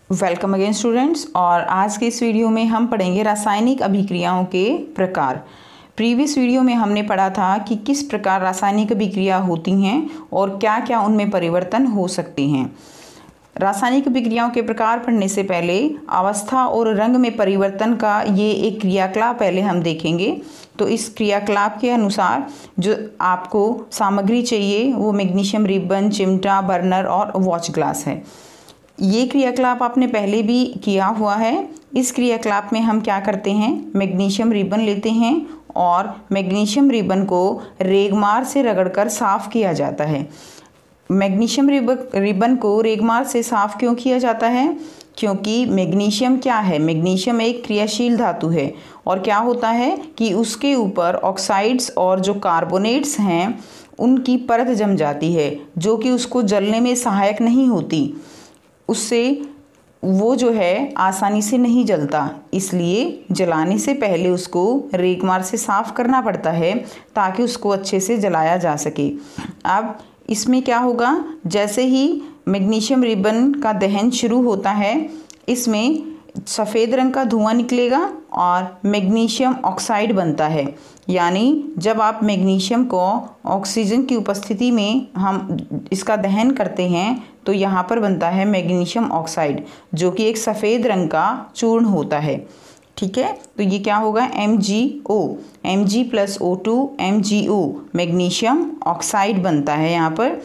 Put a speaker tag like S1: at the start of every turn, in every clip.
S1: Welcome again students. और आज के इस वीडियो में हम पढ़ेंगे रासायनिक अभिक्रियाओं के प्रकार। प्रीवियस वीडियो में हमने पढ़ा था कि किस प्रकार रासायनिक अभिक्रिया होती हैं और क्या क्या उनमें परिवर्तन हो सकते हैं। रासायनिक अभिक्रियाओं के प्रकार पढ़ने से पहले अवस्था और रंग में परिवर्तन का ये एक क्रियाकलाप पहले हम देखेंगे। तो इस क्रियाकलाप के अनुसार जो आपको सामग्री चाहिए वो मैग्नीशियम रिबन, चिमटा, बर्नर और वॉच ग्लास है। ये क्रियाकलाप आपने पहले भी किया हुआ है। इस क्रियाकलाप में हम क्या करते हैं, मैग्नीशियम रिबन लेते हैं और मैग्नीशियम रिबन को रेगमार से रगड़कर साफ़ किया जाता है। मैग्नीशियम रिबन को रेगमार से साफ़ क्यों किया जाता है? क्योंकि मैग्नीशियम क्या है, मैग्नीशियम एक क्रियाशील धातु है और क्या होता है कि उसके ऊपर ऑक्साइड्स और जो कार्बोनेट्स हैं उनकी परत जम जाती है जो कि उसको जलने में सहायक नहीं होती। उससे वो जो है आसानी से नहीं जलता, इसलिए जलाने से पहले उसको रेगमार से साफ़ करना पड़ता है ताकि उसको अच्छे से जलाया जा सके। अब इसमें क्या होगा, जैसे ही मैग्नीशियम रिबन का दहन शुरू होता है इसमें सफ़ेद रंग का धुआं निकलेगा और मैग्नीशियम ऑक्साइड बनता है। यानी जब आप मैग्नीशियम को ऑक्सीजन की उपस्थिति में हम इसका दहन करते हैं तो यहाँ पर बनता है मैग्नीशियम ऑक्साइड जो कि एक सफ़ेद रंग का चूर्ण होता है। ठीक है, तो ये क्या होगा, MgO, Mg+O2 MgO magnesium oxide बनता है यहाँ पर।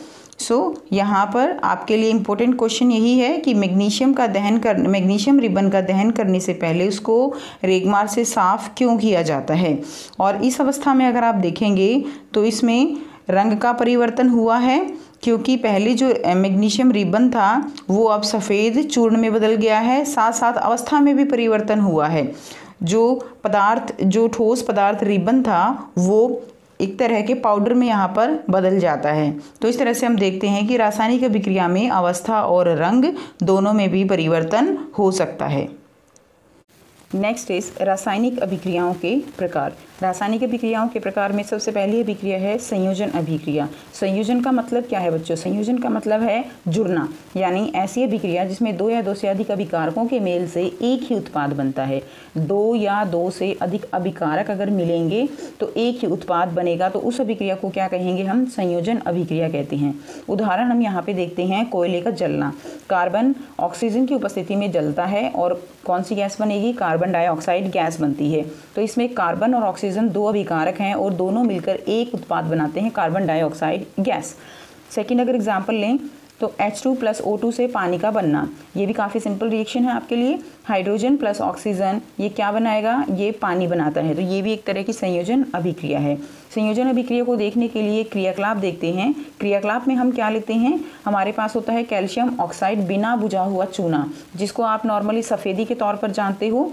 S1: यहाँ पर आपके लिए इम्पोर्टेंट क्वेश्चन यही है कि मैग्नीशियम रिबन का दहन करने से पहले उसको रेगमार से साफ़ क्यों किया जाता है। और इस अवस्था में अगर आप देखेंगे तो इसमें रंग का परिवर्तन हुआ है क्योंकि पहले जो मैग्नीशियम रिबन था वो अब सफ़ेद चूर्ण में बदल गया है। साथ साथ अवस्था में भी परिवर्तन हुआ है। जो ठोस पदार्थ रिबन था वो एक तरह के पाउडर में यहाँ पर बदल जाता है। तो इस तरह से हम देखते हैं कि रासायनिक अभिक्रिया में अवस्था और रंग दोनों में भी परिवर्तन हो सकता है। नेक्स्ट इज रासायनिक अभिक्रियाओं के प्रकार। रासायनिक अभिक्रियाओं के प्रकार में सबसे पहली अभिक्रिया है संयोजन अभिक्रिया। संयोजन का मतलब क्या है बच्चों? संयोजन का मतलब है जुड़ना, यानी ऐसी अभिक्रिया जिसमें दो या दो से अधिक अभिकारकों के मेल से एक ही उत्पाद बनता है। दो या दो से अधिक अभिकारक अगर मिलेंगे तो एक ही उत्पाद बनेगा, तो उस अभिक्रिया को क्या कहेंगे हम? संयोजन अभिक्रिया कहते हैं। उदाहरण हम यहाँ पे देखते हैं, कोयले का जलना। कार्बन ऑक्सीजन की उपस्थिति में जलता है और कौन सी गैस बनेगी? कार्बन डाइऑक्साइड गैस बनती है। तो इसमें कार्बन और ऑक्सीजन दो अभिकारक हैं और दोनों मिलकर एक उत्पाद बनाते हैं, कार्बन डाइऑक्साइड गैस। सेकंड अगर एग्जांपल लें तो H2+O2 से पानी का बनना, ये भी काफ़ी सिंपल रिएक्शन है आपके लिए। हाइड्रोजन प्लस ऑक्सीजन ये क्या बनाएगा? ये पानी बनाता है। तो ये भी एक तरह की संयोजन अभिक्रिया है। संयोजन अभिक्रिया को देखने के लिए क्रियाकलाप देखते हैं। क्रियाकलाप में हम क्या लेते हैं, हमारे पास होता है कैल्शियम ऑक्साइड बिना बुझा हुआ चूना, जिसको आप नॉर्मली सफ़ेदी के तौर पर जानते हो।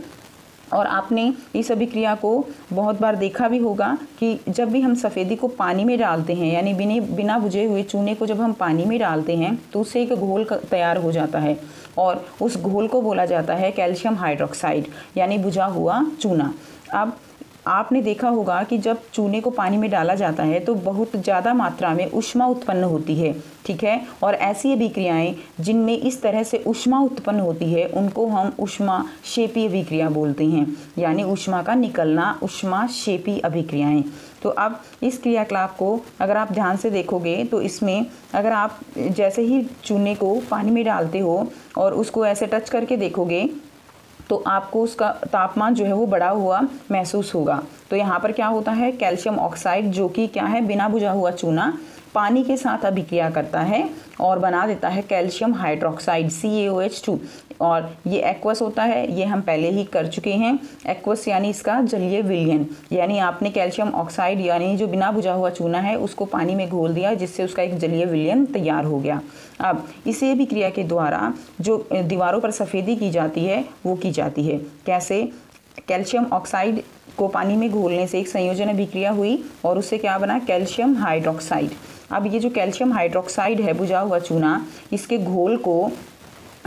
S1: और आपने इस अभिक्रिया को बहुत बार देखा भी होगा कि जब भी हम सफ़ेदी को पानी में डालते हैं, यानी बिना बुझे हुए चूने को जब हम पानी में डालते हैं तो उससे एक घोल तैयार हो जाता है और उस घोल को बोला जाता है कैल्शियम हाइड्रोक्साइड, यानी बुझा हुआ चूना। अब आपने देखा होगा कि जब चूने को पानी में डाला जाता है तो बहुत ज़्यादा मात्रा में ऊष्मा उत्पन्न होती है। ठीक है, और ऐसी अभिक्रियाएं जिनमें इस तरह से ऊष्मा उत्पन्न होती है उनको हम ऊष्माक्षेपी अभिक्रिया बोलते हैं, यानी ऊष्मा का निकलना, ऊष्माक्षेपी अभिक्रियाएं। तो अब इस क्रियाकलाप को अगर आप ध्यान से देखोगे तो इसमें अगर आप जैसे ही चूने को पानी में डालते हो और उसको ऐसे टच करके देखोगे तो आपको उसका तापमान जो है वो बढ़ा हुआ महसूस होगा। तो यहाँ पर क्या होता है, कैल्शियम ऑक्साइड जो कि क्या है, बिना बुझा हुआ चूना, पानी के साथ अभिक्रिया करता है और बना देता है कैल्शियम हाइड्रोक्साइड CaOH2। और ये एक्वस होता है, ये हम पहले ही कर चुके हैं। एक्वस यानी इसका जलीय विलयन, यानी आपने कैल्शियम ऑक्साइड यानी जो बिना बुझा हुआ चूना है उसको पानी में घोल दिया जिससे उसका एक जलीय विलयन तैयार हो गया। अब इसी अभिक्रिया के द्वारा जो दीवारों पर सफ़ेदी की जाती है वो की जाती है। कैसे? कैल्शियम ऑक्साइड को पानी में घोलने से एक संयोजन अभिक्रिया हुई और उससे क्या बना? Calcium hydroxide. अब ये जो कैल्शियम हाइड्रोक्साइड है, बुझा हुआ चूना, इसके घोल को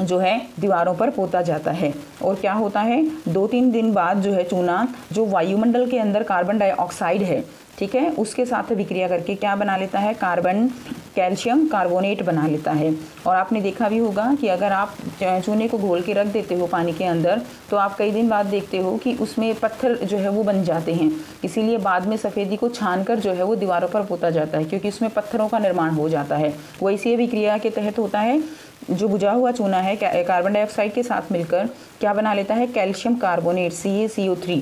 S1: जो है दीवारों पर पोता जाता है और क्या होता है, 2-3 दिन बाद जो है चूना जो वायुमंडल के अंदर कार्बन डाइऑक्साइड है ठीक है, उसके साथ अभिक्रिया करके क्या बना लेता है, कार्बन कैल्शियम कार्बोनेट बना लेता है। और आपने देखा भी होगा कि अगर आप चूने को घोल के रख देते हो पानी के अंदर तो आप कई दिन बाद देखते हो कि उसमें पत्थर जो है वो बन जाते हैं। इसीलिए बाद में सफ़ेदी को छानकर जो है वो दीवारों पर पोता जाता है, क्योंकि उसमें पत्थरों का निर्माण हो जाता है। वैसी अभिक्रिया के तहत होता है, जो बुझा हुआ चूना है कार्बन डाइऑक्साइड के साथ मिलकर क्या बना लेता है, कैल्शियम कार्बोनेट CaCO3,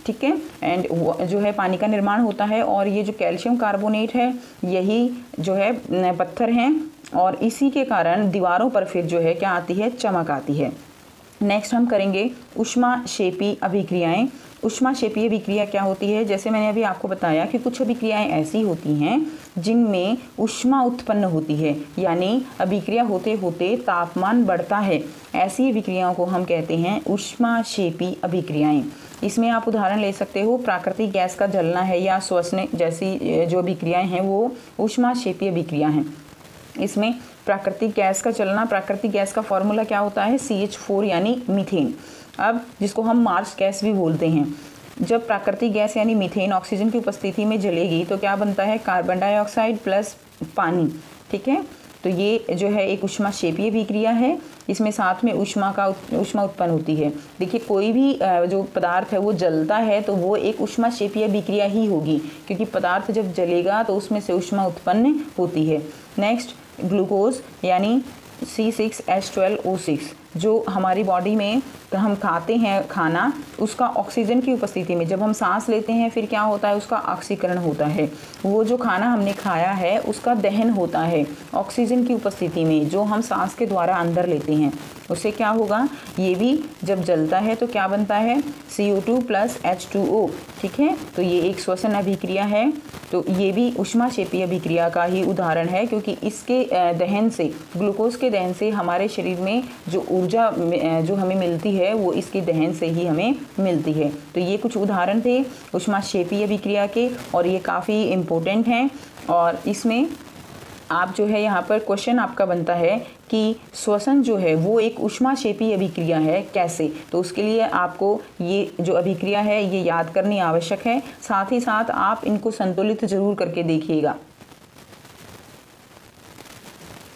S1: ठीक है, एंड जो है पानी का निर्माण होता है। और ये जो कैल्शियम कार्बोनेट है यही जो है पत्थर हैं, और इसी के कारण दीवारों पर फिर जो है क्या आती है, चमक आती है। नेक्स्ट हम करेंगे ऊष्माक्षेपी अभिक्रियाएं। ऊष्माक्षेपी अभिक्रिया क्या होती है, जैसे मैंने अभी आपको बताया कि कुछ अभिक्रियाएं ऐसी होती हैं जिनमें ऊष्मा उत्पन्न होती है, यानी अभिक्रिया होते होते तापमान बढ़ता है। ऐसी अभिक्रियाओं को हम कहते हैं ऊष्माक्षेपी अभिक्रियाएं। इसमें आप उदाहरण ले सकते हो, प्राकृतिक गैस का जलना है या श्वसन जैसी जो अभिक्रियाएं हैं वो ऊष्माक्षेपी अभिक्रिया हैं। इसमें प्राकृतिक गैस का चलना, प्राकृतिक गैस का फॉर्मूला क्या होता है, CH4 यानी मीथेन, अब जिसको हम मार्स गैस भी बोलते हैं। जब प्राकृतिक गैस यानी मीथेन ऑक्सीजन की उपस्थिति में जलेगी तो क्या बनता है, कार्बन डाइऑक्साइड प्लस पानी, ठीक है। तो ये जो है एक ऊष्माक्षेपी अभिक्रिया है, इसमें साथ में ऊष्मा उत्पन्न होती है। देखिए कोई भी जो पदार्थ है वो जलता है तो वो एक ऊष्माक्षेपी अभिक्रिया ही होगी, क्योंकि पदार्थ जब जलेगा तो उसमें से ऊष्मा उत्पन्न होती है। नेक्स्ट ग्लूकोज यानी C6H12O6, जो हमारी बॉडी में हम खाते हैं खाना, उसका ऑक्सीजन की उपस्थिति में जब हम सांस लेते हैं फिर क्या होता है, उसका ऑक्सीकरण होता है। वो जो खाना हमने खाया है उसका दहन होता है ऑक्सीजन की उपस्थिति में, जो हम सांस के द्वारा अंदर लेते हैं। उससे क्या होगा, ये भी जब जलता है तो क्या बनता है, CO2 प्लस H2O, ठीक है। तो ये एक श्वसन अभिक्रिया है। तो ये भी ऊष्माक्षेपी अभिक्रिया का ही उदाहरण है, क्योंकि इसके दहन से, ग्लूकोज के दहन से हमारे शरीर में जो ऊर्जा जो हमें मिलती है वो इसके दहन से ही हमें मिलती है। तो ये कुछ उदाहरण थे ऊष्माक्षेपी अभिक्रिया के, और ये काफ़ी इम्पोर्टेंट हैं। और इसमें आप जो है यहाँ पर क्वेश्चन आपका बनता है कि श्वसन जो है वो एक ऊष्माक्षेपी अभिक्रिया है, कैसे, तो उसके लिए आपको ये जो अभिक्रिया है ये याद करनी आवश्यक है। साथ ही साथ आप इनको संतुलित जरूर करके देखिएगा।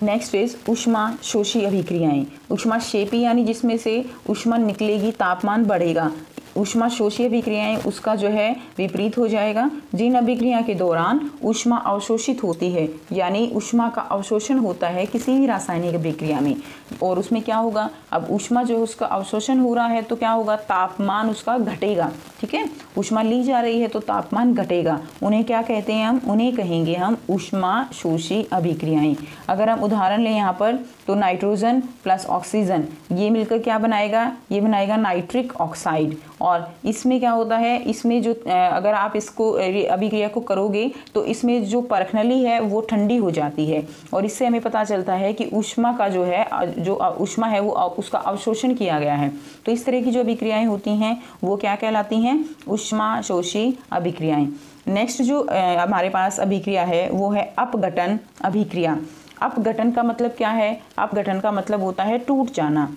S1: नेक्स्ट इज ऊष्माशोषी अभिक्रियाएं। ऊष्माक्षेपी यानी जिसमें से ऊष्मा निकलेगी, तापमान बढ़ेगा। ऊष्माशोषी अभिक्रियाएं उसका जो है विपरीत हो जाएगा। जिन अभिक्रिया के दौरान ऊष्मा अवशोषित होती है, यानी ऊष्मा का अवशोषण होता है किसी भी रासायनिक अभिक्रिया में, और उसमें क्या होगा, अब ऊष्मा जो है उसका अवशोषण हो रहा है तो क्या होगा, तापमान उसका घटेगा, ठीक है। ऊष्मा ली जा रही है तो तापमान घटेगा। उन्हें क्या कहते हैं, हम उन्हें कहेंगे हम ऊष्माशोषी अभिक्रियाएं। अगर हम उदाहरण लें यहाँ पर तो नाइट्रोजन प्लस ऑक्सीजन ये मिलकर क्या बनाएगा, ये बनाएगा नाइट्रिक ऑक्साइड। और इसमें क्या होता है, इसमें जो अगर आप इसको अभिक्रिया को करोगे तो इसमें जो परखनली है वो ठंडी हो जाती है, और इससे हमें पता चलता है कि ऊष्मा का जो है, जो ऊष्मा है वो उसका अवशोषण किया गया है। तो इस तरह की जो अभिक्रियाएं होती हैं वो क्या कहलाती हैं, ऊष्माशोषी अभिक्रियाएं। नेक्स्ट जो हमारे पास अभिक्रिया है वो है अपघटन अभिक्रिया। अपघटन का मतलब क्या है, अपघटन का मतलब होता है टूट जाना।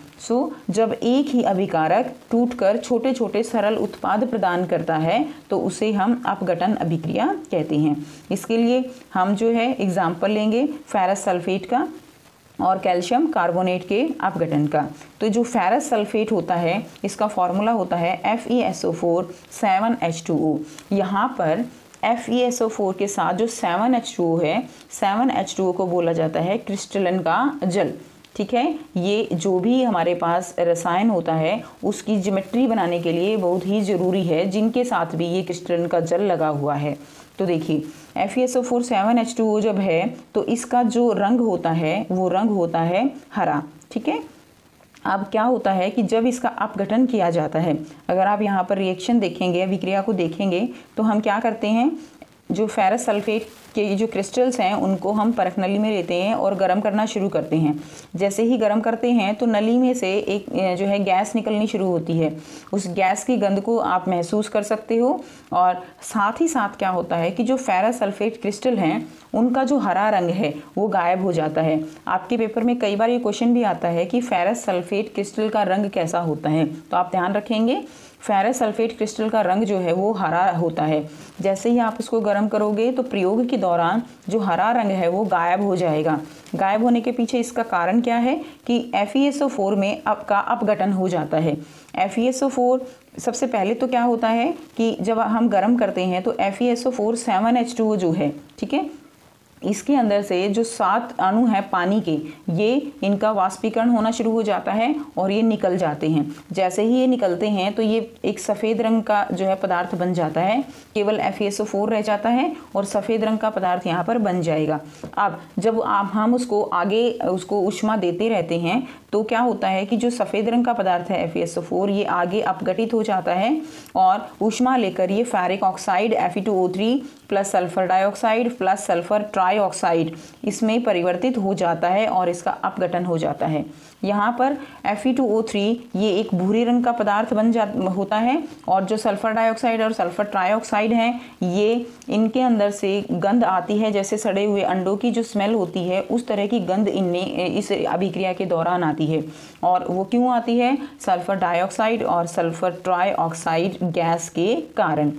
S1: जब एक ही अभिकारक टूटकर छोटे छोटे सरल उत्पाद प्रदान करता है तो उसे हम अपघटन अभिक्रिया कहते हैं। इसके लिए हम जो है एग्जाम्पल लेंगे फेरस सल्फेट का और कैल्शियम कार्बोनेट के अपघटन का। तो जो फेरस सल्फेट होता है इसका फॉर्मूला होता है FeSO4 7H2O। यहाँ पर FeSO4 के साथ जो 7H2O है, 7H2O को बोला जाता है क्रिस्टलन का जल, ठीक है। ये जो भी हमारे पास रसायन होता है उसकी ज्योमेट्री बनाने के लिए बहुत ही ज़रूरी है, जिनके साथ भी ये क्रिस्टलन का जल लगा हुआ है। तो देखिए FeSO4 7H2O जब है तो इसका जो रंग होता है वो रंग होता है हरा, ठीक है। अब क्या होता है कि जब इसका अपघटन किया जाता है, अगर आप यहाँ पर रिएक्शन देखेंगे, अभिक्रिया को देखेंगे तो हम क्या करते हैं, जो फेरस सल्फेट के जो क्रिस्टल्स हैं उनको हम परख नली में लेते हैं और गर्म करना शुरू करते हैं। जैसे ही गर्म करते हैं तो नली में से एक जो है गैस निकलनी शुरू होती है। उस गैस की गंध को आप महसूस कर सकते हो, और साथ ही साथ क्या होता है कि जो फेरस सल्फेट क्रिस्टल हैं उनका जो हरा रंग है वो गायब हो जाता है। आपके पेपर में कई बार ये क्वेश्चन भी आता है कि फेरस सल्फेट क्रिस्टल का रंग कैसा होता है, तो आप ध्यान रखेंगे फेरस सल्फेट क्रिस्टल का रंग जो है वो हरा होता है। जैसे ही आप इसको गर्म करोगे तो प्रयोग के दौरान जो हरा रंग है वो गायब हो जाएगा। गायब होने के पीछे इसका कारण क्या है कि FeSO4 में का अपघटन हो जाता है। FeSO4 सबसे पहले तो क्या होता है कि जब हम गर्म करते हैं तो FeSO4 7H2O जो है, ठीक है, इसके अंदर से जो 7 अणु हैं पानी के, ये इनका वाष्पीकरण होना शुरू हो जाता है और ये निकल जाते हैं। जैसे ही ये निकलते हैं तो ये एक सफ़ेद रंग का जो है पदार्थ बन जाता है। केवल FeSO4 रह जाता है और सफ़ेद रंग का पदार्थ यहाँ पर बन जाएगा। अब जब हम उसको आगे उसको ऊष्मा देते रहते हैं तो क्या होता है कि जो सफ़ेद रंग का पदार्थ है FeSO4 ये आगे अपघटित हो जाता है और ऊष्मा लेकर ये ferric oxide Fe2O3 plus sulphur dioxide plus sulphur trioxide इसमें परिवर्तित हो जाता है और इसका अपघटन हो जाता है। यहाँ पर Fe2O3 ये एक भूरे रंग का पदार्थ होता है और जो सल्फर डाइऑक्साइड और सल्फर ट्राइऑक्साइड हैं ये इनके अंदर से गंध आती है, जैसे सड़े हुए अंडों की जो स्मेल होती है उस तरह की गंध इनमें इस अभिक्रिया के दौरान आती है। और वो क्यों आती है? सल्फर डाइऑक्साइड और सल्फर ट्राइऑक्साइड गैस के कारण।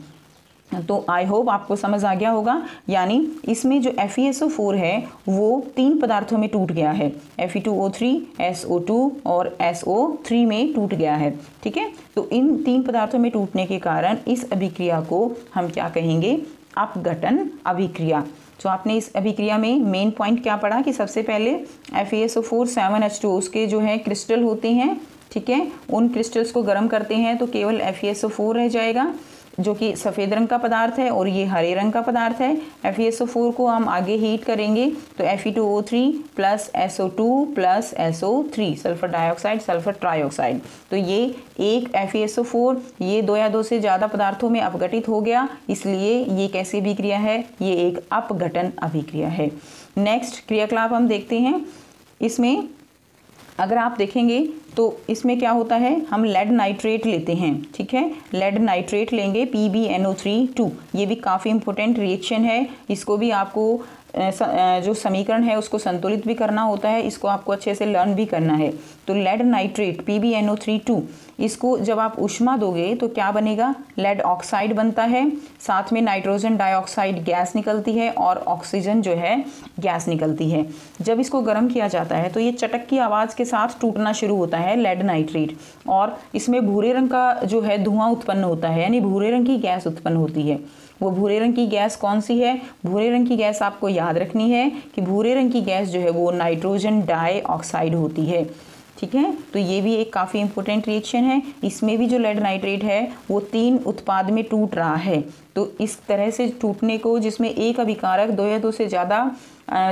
S1: तो आई होप आपको समझ आ गया होगा। यानी इसमें जो FeSO4 है वो 3 पदार्थों में टूट गया है, Fe2O3, SO2 और SO3 में टूट गया है, ठीक है। तो इन 3 पदार्थों में टूटने के कारण इस अभिक्रिया को हम क्या कहेंगे? अपघटन अभिक्रिया। तो आपने इस अभिक्रिया में मेन पॉइंट क्या पढ़ा कि सबसे पहले FeSO4 7H2O उसके जो है क्रिस्टल होते हैं, ठीक है, उन क्रिस्टल्स को गर्म करते हैं तो केवल FeSO4 रह जाएगा जो कि सफ़ेद रंग का पदार्थ है और ये हरे रंग का पदार्थ है। FeSO4 को हम आगे हीट करेंगे तो Fe2O3 plus SO2 plus SO3 sulphur dioxide sulphur trioxide. तो ये एक FeSO4 ये 2 या 2 से ज़्यादा पदार्थों में अपघटित हो गया, इसलिए ये कैसी अभिक्रिया है? ये एक अपघटन अभिक्रिया है। नेक्स्ट क्रियाकलाप हम देखते हैं। इसमें अगर आप देखेंगे तो इसमें क्या होता है, हम लेड नाइट्रेट लेते हैं, ठीक है, लेड नाइट्रेट लेंगे PbNO3 ये भी काफ़ी इंपॉर्टेंट रिएक्शन है। इसको भी आपको जो समीकरण है उसको संतुलित भी करना होता है, इसको आपको अच्छे से लर्न भी करना है। तो लेड नाइट्रेट PbNO3 इसको जब आप ऊष्मा दोगे तो क्या बनेगा? लेड ऑक्साइड बनता है, साथ में नाइट्रोजन डाइऑक्साइड गैस निकलती है और ऑक्सीजन जो है गैस निकलती है। जब इसको गर्म किया जाता है तो ये चटक की आवाज़ के साथ टूटना शुरू होता है लेड नाइट्रेट, और इसमें भूरे रंग का जो है धुआं उत्पन्न होता है, यानी भूरे रंग की गैस उत्पन्न होती है। वो भूरे रंग की गैस कौन सी है? भूरे रंग की गैस आपको याद रखनी है कि भूरे रंग की गैस जो है वो नाइट्रोजन डाइऑक्साइड होती है, ठीक है। तो ये भी एक काफ़ी इंपॉर्टेंट रिएक्शन है। इसमें भी जो लेड नाइट्रेट है वो 3 उत्पाद में टूट रहा है। तो इस तरह से टूटने को, जिसमें एक अभिकारक 2 या 2 से ज़्यादा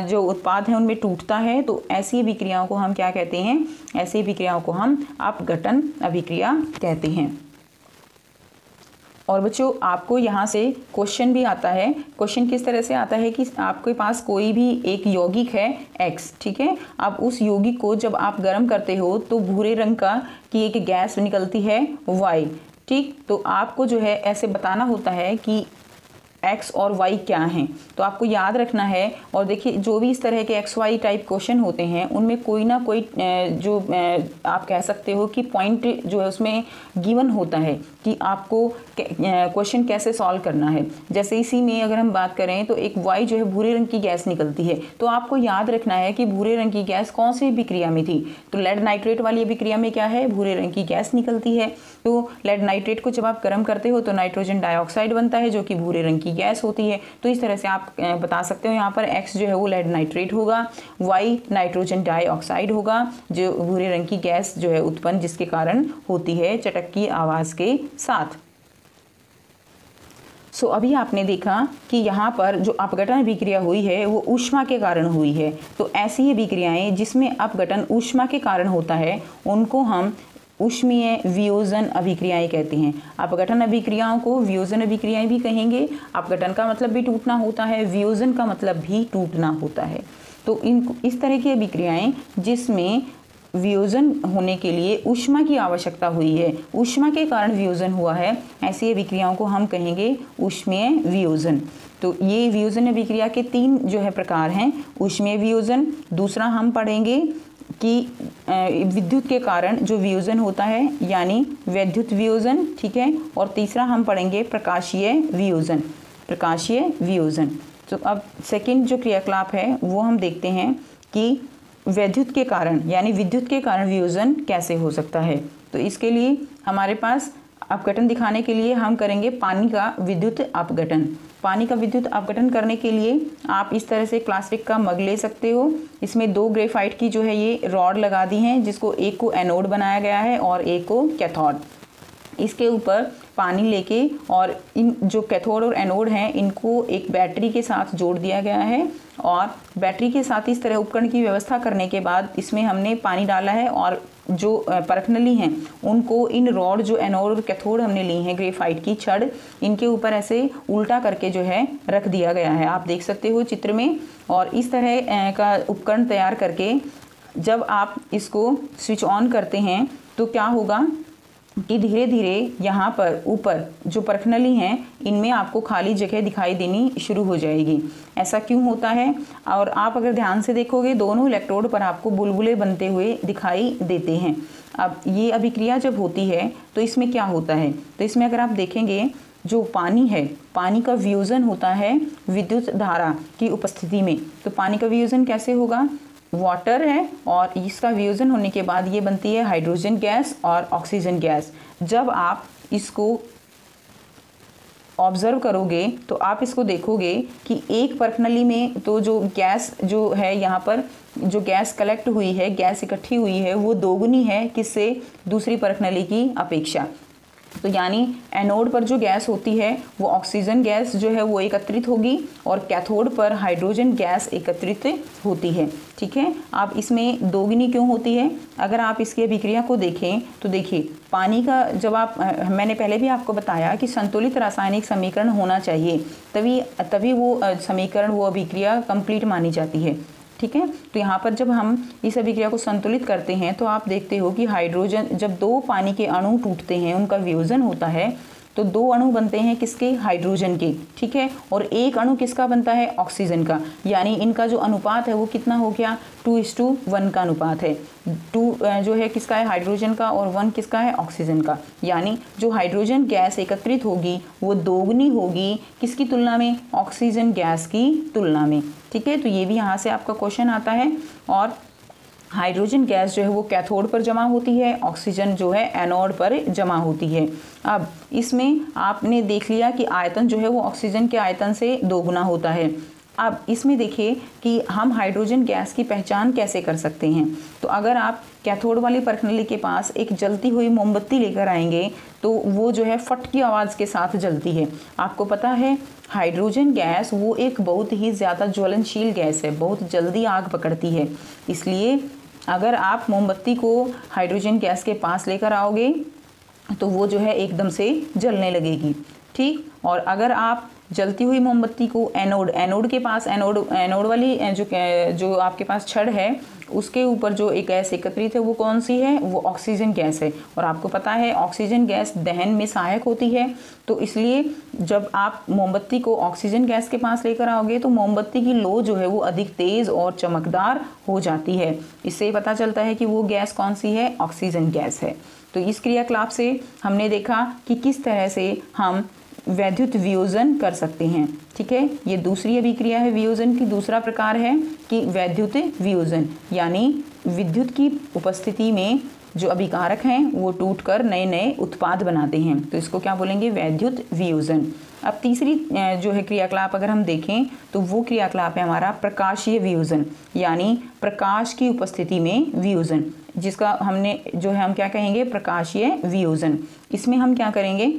S1: जो उत्पाद हैं उनमें टूटता है, तो ऐसी अभिक्रियाओं को हम क्या कहते हैं? ऐसी अभिक्रियाओं को हम अपघटन अभिक्रिया कहते हैं। और बच्चों आपको यहाँ से क्वेश्चन भी आता है। क्वेश्चन किस तरह से आता है कि आपके पास कोई भी एक यौगिक है X, ठीक है, अब उस यौगिक को जब आप गर्म करते हो तो भूरे रंग की एक गैस निकलती है Y, ठीक। तो आपको जो है ऐसे बताना होता है कि X और Y क्या हैं, तो आपको याद रखना है। और देखिए जो भी इस तरह के XY टाइप क्वेश्चन होते हैं उनमें कोई ना कोई जो आप कह सकते हो कि पॉइंट जो है उसमें गिवन होता है कि आपको क्वेश्चन कैसे सॉल्व करना है। जैसे इसी में अगर हम बात करें तो एक Y जो है भूरे रंग की गैस निकलती है, तो आपको याद रखना है कि भूरे रंग की गैस कौन सी अभिक्रिया में थी। तो लेड नाइट्रेट वाली अभिक्रिया में क्या है? भूरे रंग की गैस निकलती है। तो लेड नाइट्रेट को जब आप गर्म करते हो तो नाइट्रोजन डाइऑक्साइड बनता है जो कि भूरे रंग की गैस होती है। तो इस तरह से आप बता सकते हो यहाँ पर X जो है वो लेड नाइट्रेट होगा, Y नाइट्रोजन डाइऑक्साइड होगा जो भूरे रंग की गैस जो है उत्पन्न जिसके कारण होती है चटक की आवाज़ के साथ। सो अभी आपने देखा कि यहाँ पर जो अपघटन अभिक्रिया हुई है वो ऊष्मा के कारण हुई है। तो ऐसी अभिक्रियाएं जिसमें अपघटन ऊष्मा के कारण होता है उनको हम ऊष्मीय वियोजन अभिक्रियाएं कहते हैं। अपघटन अभिक्रियाओं को वियोजन अभिक्रियाएं भी कहेंगे। अपघटन का मतलब भी टूटना होता है, वियोजन का मतलब भी टूटना होता है। तो इस तरह की अभिक्रियाएं जिसमें वियोजन होने के लिए ऊष्मा की आवश्यकता हुई है, ऊष्मा के कारण वियोजन हुआ है, ऐसी अभिक्रियाओं को हम कहेंगे ऊष्मीय वियोजन। तो ये वियोजन अभिक्रिया के 3 जो है प्रकार हैं। ऊष्मीय वियोजन, दूसरा हम पढ़ेंगे कि विद्युत के कारण जो वियोजन होता है यानी वैद्युत वियोजन, ठीक है। और तीसरा हम पढ़ेंगे प्रकाशीय वियोजन, प्रकाशीय वियोजन। तो अब सेकंड जो क्रियाकलाप है वो हम देखते हैं कि वैद्युत के कारण यानी विद्युत के कारण वियोजन कैसे हो सकता है। तो इसके लिए हमारे पास अपघटन दिखाने के लिए हम करेंगे पानी का विद्युत अपघटन। पानी का विद्युत अपघटन करने के लिए आप इस तरह से प्लास्टिक का मग ले सकते हो। इसमें 2 ग्रेफाइट की जो है ये रॉड लगा दी हैं, जिसको एक को एनोड बनाया गया है और एक को कैथोड। इसके ऊपर पानी लेके और इन जो कैथोड और एनोड हैं इनको एक बैटरी के साथ जोड़ दिया गया है, और बैटरी के साथ इस तरह उपकरण की व्यवस्था करने के बाद इसमें हमने पानी डाला है और जो परखनली हैं उनको इन रॉड जो एनोड और कैथोड हमने ली हैं ग्रेफाइट की छड़, इनके ऊपर ऐसे उल्टा करके जो है रख दिया गया है, आप देख सकते हो चित्र में। और इस तरह का उपकरण तैयार करके जब आप इसको स्विच ऑन करते हैं तो क्या होगा कि धीरे धीरे यहाँ पर ऊपर जो परखनली हैं इनमें आपको खाली जगह दिखाई देनी शुरू हो जाएगी। ऐसा क्यों होता है? और आप अगर ध्यान से देखोगे दोनों इलेक्ट्रोड पर आपको बुलबुले बनते हुए दिखाई देते हैं। अब ये अभिक्रिया जब होती है तो इसमें क्या होता है, तो इसमें अगर आप देखेंगे जो पानी है, पानी का वियोजन होता है विद्युत धारा की उपस्थिति में। तो पानी का वियोजन कैसे होगा? वाटर है और इसका वियोजन होने के बाद ये बनती है हाइड्रोजन गैस और ऑक्सीजन गैस। जब आप इसको ऑब्जर्व करोगे तो आप इसको देखोगे कि एक परखनली में तो जो गैस जो है यहाँ पर जो गैस कलेक्ट हुई है, गैस इकट्ठी हुई है, वो दोगुनी है किससे? दूसरी परखनली की अपेक्षा। तो यानी एनोड पर जो गैस होती है वो ऑक्सीजन गैस जो है वो एकत्रित होगी और कैथोड पर हाइड्रोजन गैस एकत्रित होती है, ठीक है। अब इसमें दोगुनी क्यों होती है? अगर आप इसकी अभिक्रिया को देखें तो देखिए पानी का जब आप मैंने पहले भी आपको बताया कि संतुलित रासायनिक समीकरण होना चाहिए, तभी वो समीकरण वो अभिक्रिया कंप्लीट मानी जाती है, ठीक है। तो यहाँ पर जब हम इस अभिक्रिया को संतुलित करते हैं तो आप देखते हो कि हाइड्रोजन जब 2 पानी के अणु टूटते हैं उनका वियोजन होता है तो 2 अणु बनते हैं किसके? हाइड्रोजन के, ठीक है। और एक अणु किसका बनता है? ऑक्सीजन का। यानी इनका जो अनुपात है वो कितना हो गया? 2:1 का अनुपात है। 2 जो है किसका है? हाइड्रोजन का, और 1 किसका है? ऑक्सीजन का। यानी जो हाइड्रोजन गैस एकत्रित होगी वो दोगुनी होगी किसकी तुलना में? ऑक्सीजन गैस की तुलना में, ठीक है। तो ये भी यहाँ से आपका क्वेश्चन आता है। और हाइड्रोजन गैस जो है वो कैथोड पर जमा होती है, ऑक्सीजन जो है एनोड पर जमा होती है। अब इसमें आपने देख लिया कि आयतन जो है वो ऑक्सीजन के आयतन से 2 गुना होता है। अब इसमें देखिए कि हम हाइड्रोजन गैस की पहचान कैसे कर सकते हैं। तो अगर आप कैथोड वाली परखनली के पास एक जलती हुई मोमबत्ती लेकर आएंगे तो वो जो है फट की आवाज़ के साथ जलती है। आपको पता है हाइड्रोजन गैस वो एक बहुत ही ज़्यादा ज्वलनशील गैस है, बहुत जल्दी आग पकड़ती है। इसलिए अगर आप मोमबत्ती को हाइड्रोजन गैस के पास लेकर आओगे तो वो जो है एकदम से जलने लगेगी, ठीक। और अगर आप जलती हुई मोमबत्ती को एनोड के पास एनोड वाली जो आपके पास छड़ है उसके ऊपर जो एक गैस एकत्रित है वो कौन सी है? वो ऑक्सीजन गैस है। और आपको पता है ऑक्सीजन गैस दहन में सहायक होती है। तो इसलिए जब आप मोमबत्ती को ऑक्सीजन गैस के पास लेकर आओगे तो मोमबत्ती की लो जो है वो अधिक तेज़ और चमकदार हो जाती है। इससे पता चलता है कि वो गैस कौन सी है? ऑक्सीजन गैस है। तो इस क्रियाकलाप से हमने देखा कि किस तरह से हम वैद्युत वियोजन कर सकते हैं, ठीक है। ये दूसरी अभिक्रिया है वियोजन की। दूसरा प्रकार है कि वैद्युत वियोजन, यानी विद्युत की उपस्थिति में जो अभिकारक हैं वो टूटकर नए नए उत्पाद बनाते हैं। तो इसको क्या बोलेंगे? वैद्युत वियोजन। अब तीसरी जो है क्रियाकलाप अगर हम देखें तो वो क्रियाकलाप है हमारा प्रकाशीय वियोजन, यानी प्रकाश की उपस्थिति में वियोजन, जिसका हमने जो है हम क्या कहेंगे? प्रकाशीय वियोजन। इसमें हम क्या करेंगे?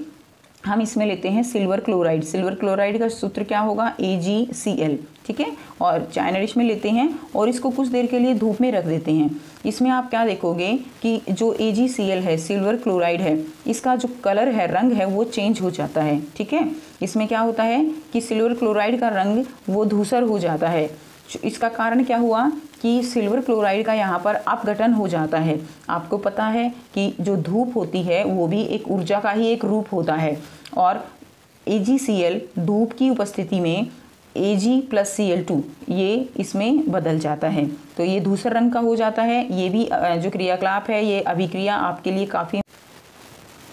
S1: हम इसमें लेते हैं सिल्वर क्लोराइड। सिल्वर क्लोराइड का सूत्र क्या होगा? AgCl, ठीक है। और चाइना डिश में लेते हैं और इसको कुछ देर के लिए धूप में रख देते हैं। इसमें आप क्या देखोगे कि जो AgCl है, सिल्वर क्लोराइड है, इसका जो कलर है, रंग है, वो चेंज हो जाता है, ठीक है। इसमें क्या होता है कि सिल्वर क्लोराइड का रंग वो धूसर हो जाता है। इसका कारण क्या हुआ कि सिल्वर क्लोराइड का यहाँ पर अपघटन हो जाता है। आपको पता है कि जो धूप होती है वो भी एक ऊर्जा का ही एक रूप होता है, और AgCl धूप की उपस्थिति में Ag+Cl2 ये इसमें बदल जाता है, तो ये धूसर रंग का हो जाता है। ये भी जो क्रियाकलाप है, ये अभिक्रिया आपके लिए काफ़ी।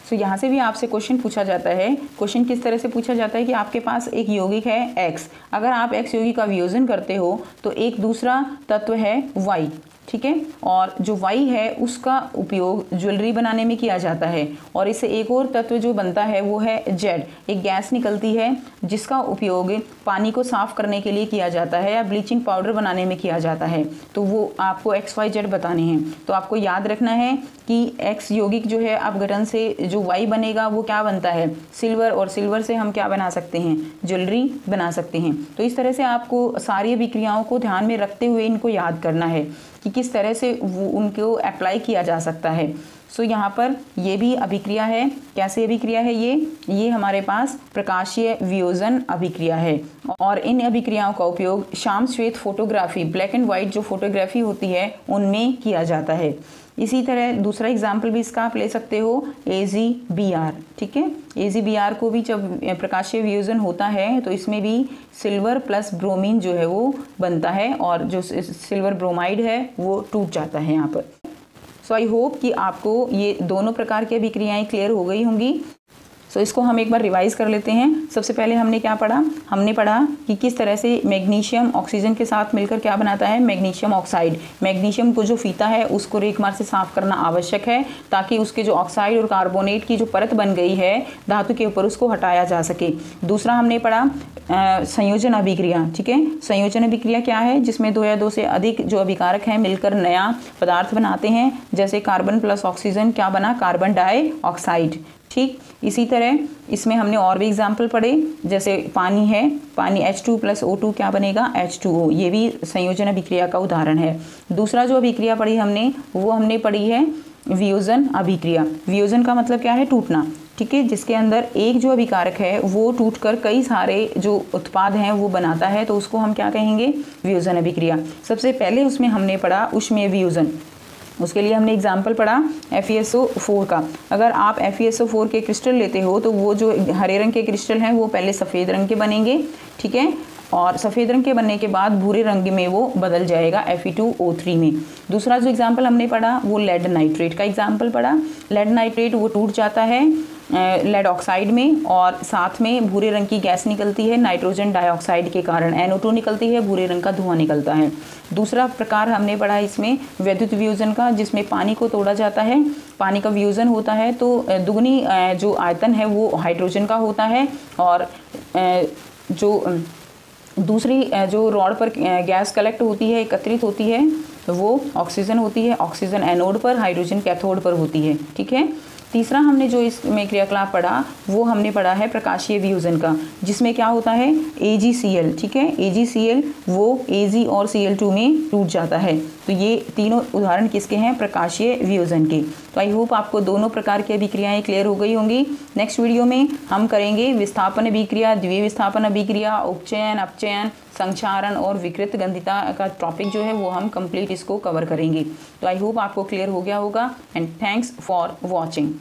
S1: सो यहाँ से भी आपसे क्वेश्चन पूछा जाता है। क्वेश्चन किस तरह से पूछा जाता है कि आपके पास एक यौगिक है X, अगर आप X यौगिक का वियोजन करते हो तो एक दूसरा तत्व है Y, ठीक है, और जो Y है उसका उपयोग ज्वेलरी बनाने में किया जाता है। और इससे एक और तत्व जो बनता है वो है Z, एक गैस निकलती है जिसका उपयोग पानी को साफ करने के लिए किया जाता है या ब्लीचिंग पाउडर बनाने में किया जाता है। तो वो आपको XYZ बताने हैं। तो आपको याद रखना है कि X यौगिक जो है अपघटन से जो Y बनेगा वो क्या बनता है, सिल्वर, और सिल्वर से हम क्या बना सकते हैं, ज्वेलरी बना सकते हैं। तो इस तरह से आपको सारी अभिक्रियाओं को ध्यान में रखते हुए इनको याद करना है कि किस तरह से वो उनको अप्लाई किया जा सकता है। सो यहाँ पर ये भी अभिक्रिया है। कैसे अभिक्रिया है ये हमारे पास प्रकाशीय वियोजन अभिक्रिया है। और इन अभिक्रियाओं का उपयोग श्याम श्वेत फोटोग्राफी, ब्लैक एंड वाइट जो फोटोग्राफी होती है उनमें किया जाता है। इसी तरह दूसरा एग्जाम्पल भी इसका आप ले सकते हो AgBr, ठीक है। AgBr को भी जब प्रकाशीय वियोजन होता है तो इसमें भी सिल्वर प्लस ब्रोमीन जो है वो बनता है और जो सिल्वर ब्रोमाइड है वो टूट जाता है यहाँ पर। सो आई होप कि आपको ये दोनों प्रकार की अभिक्रियाएं क्लियर हो गई होंगी। सो इसको हम एक बार रिवाइज कर लेते हैं। सबसे पहले हमने क्या पढ़ा, हमने पढ़ा कि किस तरह से मैग्नीशियम ऑक्सीजन के साथ मिलकर क्या बनाता है, मैग्नीशियम ऑक्साइड। मैग्नीशियम को जो फीता है उसको रेगमार से साफ करना आवश्यक है ताकि उसके जो ऑक्साइड और कार्बोनेट की जो परत बन गई है धातु के ऊपर उसको हटाया जा सके। दूसरा हमने पढ़ा संयोजन अभिक्रिया, ठीक है। संयोजन अभिक्रिया क्या है, जिसमें 2 या 2 से अधिक जो अभिकारक हैं मिलकर नया पदार्थ बनाते हैं। जैसे कार्बन प्लस ऑक्सीजन क्या बना, कार्बन डाइऑक्साइड, ठीक। इसी तरह इसमें हमने और भी एग्जाम्पल पढ़े, जैसे पानी है, पानी H2 + O2 क्या बनेगा, H2O, ये भी संयोजन अभिक्रिया का उदाहरण है। दूसरा जो अभिक्रिया पढ़ी हमने वो हमने पढ़ी है वियोजन अभिक्रिया। वियोजन का मतलब क्या है, टूटना, ठीक है, जिसके अंदर एक जो अभिकारक है वो टूटकर कई सारे जो उत्पाद हैं वो बनाता है, तो उसको हम क्या कहेंगे, वियोजन अभिक्रिया। सबसे पहले उसमें हमने पढ़ा ऊष्मीय वियोजन। उसके लिए हमने एग्जाम्पल पढ़ा FeSO4 का। अगर आप FeSO4 के क्रिस्टल लेते हो तो वो जो हरे रंग के क्रिस्टल हैं वो पहले सफ़ेद रंग के बनेंगे, ठीक है, और सफ़ेद रंग के बनने के बाद भूरे रंग में वो बदल जाएगा Fe2O3 में। दूसरा जो एग्जाम्पल हमने पढ़ा वो लेड नाइट्रेट का एग्जाम्पल पढ़ा। लेड नाइट्रेट वो टूट जाता है लेड ऑक्साइड में और साथ में भूरे रंग की गैस निकलती है नाइट्रोजन डाइऑक्साइड के कारण, NO2 निकलती है, भूरे रंग का धुआं निकलता है। दूसरा प्रकार हमने पढ़ा इसमें वैद्युत वियोजन का, जिसमें पानी को तोड़ा जाता है, पानी का वियोजन होता है तो दुगनी जो आयतन है वो हाइड्रोजन का होता है और जो दूसरी जो रॉड पर गैस कलेक्ट होती है, एकत्रित होती है, वो ऑक्सीजन होती है। ऑक्सीजन एनोड पर, हाइड्रोजन कैथोड पर होती है, ठीक है। तीसरा हमने जो इसमें क्रियाकलाप पढ़ा वो हमने पढ़ा है प्रकाशीय वियोजन का, जिसमें क्या होता है AgCl, ठीक है। AgCl वो Ag और Cl2 में टूट जाता है। तो ये तीनों उदाहरण किसके हैं, प्रकाशीय वियोजन के। तो आई होप आपको दोनों प्रकार की अभिक्रियाएं क्लियर हो गई होंगी। नेक्स्ट वीडियो में हम करेंगे विस्थापन अभिक्रिया, द्वितीय विस्थापन अभिक्रिया, उपचयन, अपचयन, संक्षारण और विकृत गंधिता का टॉपिक जो है वो हम कंप्लीट इसको कवर करेंगे। तो आई होप आपको क्लियर हो गया होगा एंड थैंक्स फॉर वॉचिंग।